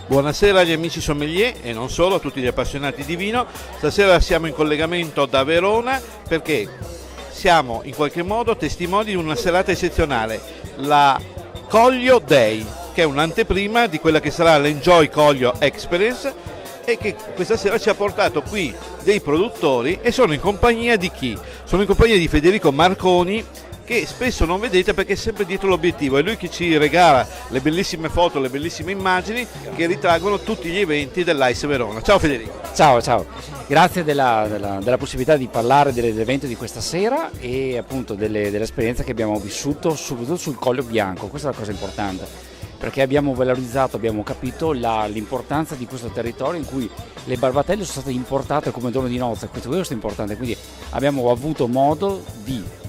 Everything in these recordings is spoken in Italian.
Buonasera agli amici sommelier e non solo, a tutti gli appassionati di vino. Stasera siamo in collegamento da Verona perché siamo in qualche modo testimoni di una serata eccezionale, la Collio Day, che è un'anteprima di quella che sarà l'Enjoy Collio Experience e che questa sera ci ha portato qui dei produttori e sono in compagnia di chi? Sono in compagnia di Federico Marconi, che spesso non vedete perché è sempre dietro l'obiettivo, è lui che ci regala le bellissime foto, le bellissime immagini che ritraggono tutti gli eventi dell'Ice Verona. Ciao Federico. Ciao, grazie della possibilità di parlare dell'evento di questa sera e appunto dell'esperienza che abbiamo vissuto soprattutto sul Collio Bianco. Questa è la cosa importante, perché abbiamo valorizzato, abbiamo capito l'importanza di questo territorio in cui le barbatelle sono state importate come dono di nozze. Questo è importante, quindi abbiamo avuto modo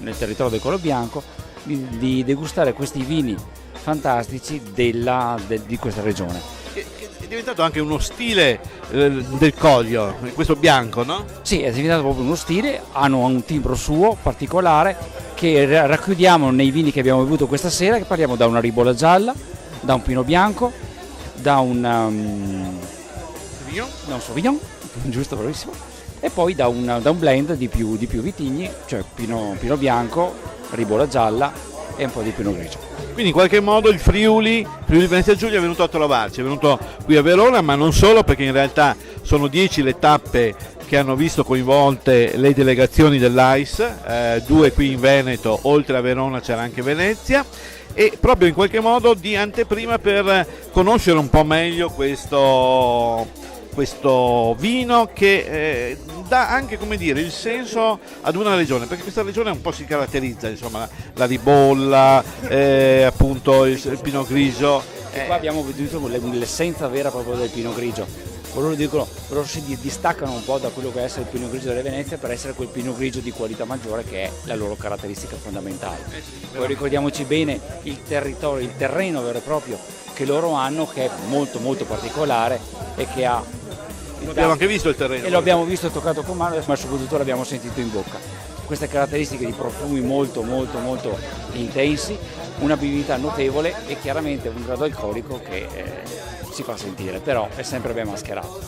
nel territorio del Collio Bianco di degustare questi vini fantastici di questa regione. È diventato anche uno stile del Collio, questo bianco, no? Sì, è diventato proprio uno stile, hanno un timbro suo particolare che racchiudiamo nei vini che abbiamo bevuto questa sera, che parliamo da una ribolla gialla, da un Pinot Bianco, da un Sauvignon, giusto, bravissimo, e poi da un blend di più vitigni, cioè Pinot Bianco, ribolla gialla e un po' di Pinot Grigio. Quindi in qualche modo il Friuli Venezia Giulia è venuto a trovarci, è venuto qui a Verona, ma non solo, perché in realtà sono 10 le tappe che hanno visto coinvolte le delegazioni dell'ICE, 2 qui in Veneto, oltre a Verona c'era anche Venezia, e proprio in qualche modo di anteprima per conoscere un po' meglio questo vino che dà anche, come dire, il senso ad una regione, perché questa regione un po' si caratterizza, insomma, la ribolla, appunto il Pinot Grigio. Qua abbiamo veduto l'essenza vera proprio del Pinot Grigio. Loro si distaccano un po' da quello che è essere il Pinot Grigio delle Venezie per essere quel Pinot Grigio di qualità maggiore che è la loro caratteristica fondamentale. Poi ricordiamoci bene il territorio, il terreno vero e proprio che loro hanno, che è molto molto particolare e che ha... Abbiamo anche visto il terreno. E lo abbiamo visto e toccato con mano, ma soprattutto l'abbiamo sentito in bocca. Queste caratteristiche di profumi molto molto molto intensi, una vividità notevole e chiaramente un grado alcolico che si fa sentire, però è sempre ben mascherato.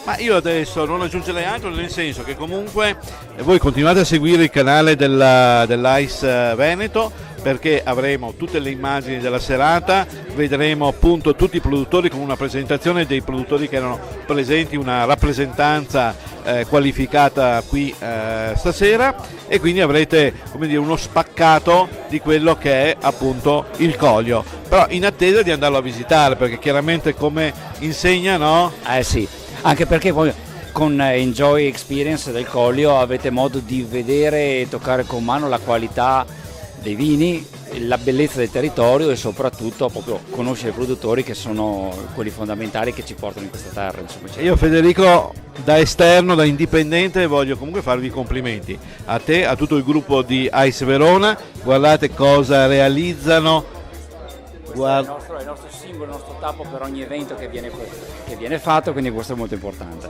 Ma io adesso non aggiungerei altro, nel senso che comunque voi continuate a seguire il canale dell'Ice Veneto, perché avremo tutte le immagini della serata, vedremo appunto tutti i produttori con una presentazione dei produttori che erano presenti, una rappresentanza qualificata qui stasera, e quindi avrete, come dire, uno spaccato di quello che è appunto il Collio, però in attesa di andarlo a visitare, perché chiaramente, come insegna, no? Sì, anche perché poi con Enjoy Experience del Collio avete modo di vedere e toccare con mano la qualità dei vini, la bellezza del territorio e soprattutto proprio conoscere i produttori, che sono quelli fondamentali che ci portano in questa terra. Insomma. Io, Federico, da esterno, da indipendente, voglio comunque farvi i complimenti a te, a tutto il gruppo di Ice Verona. Guardate cosa realizzano. È il nostro simbolo, il nostro tappo per ogni evento che viene fatto, quindi questo è molto importante.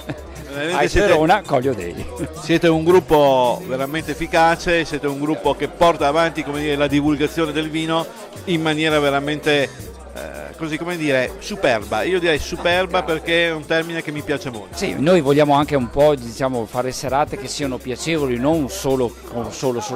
Ice Verona, Collio Day. Siete un gruppo veramente efficace, siete un gruppo che porta avanti, come dire, la divulgazione del vino in maniera veramente così, come dire, superba. Io direi superba perché è un termine che mi piace molto. Sì, noi vogliamo anche un po', diciamo, fare serate che siano piacevoli, non solo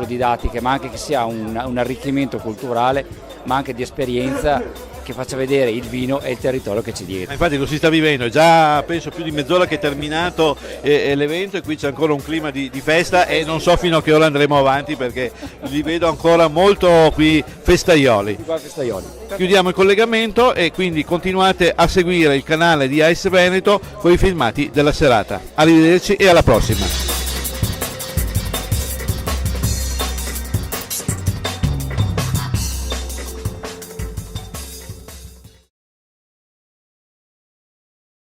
didattiche, ma anche che sia un arricchimento culturale, ma anche di esperienza, che faccia vedere il vino e il territorio che ci dietro. Infatti lo si sta vivendo, è già penso più di mezz'ora che è terminato l'evento, e qui c'è ancora un clima di festa, e non so fino a che ora andremo avanti, perché li vedo ancora molto qui festaioli. Chiudiamo il collegamento e quindi continuate a seguire il canale di Ice Veneto con i filmati della serata. Arrivederci e alla prossima.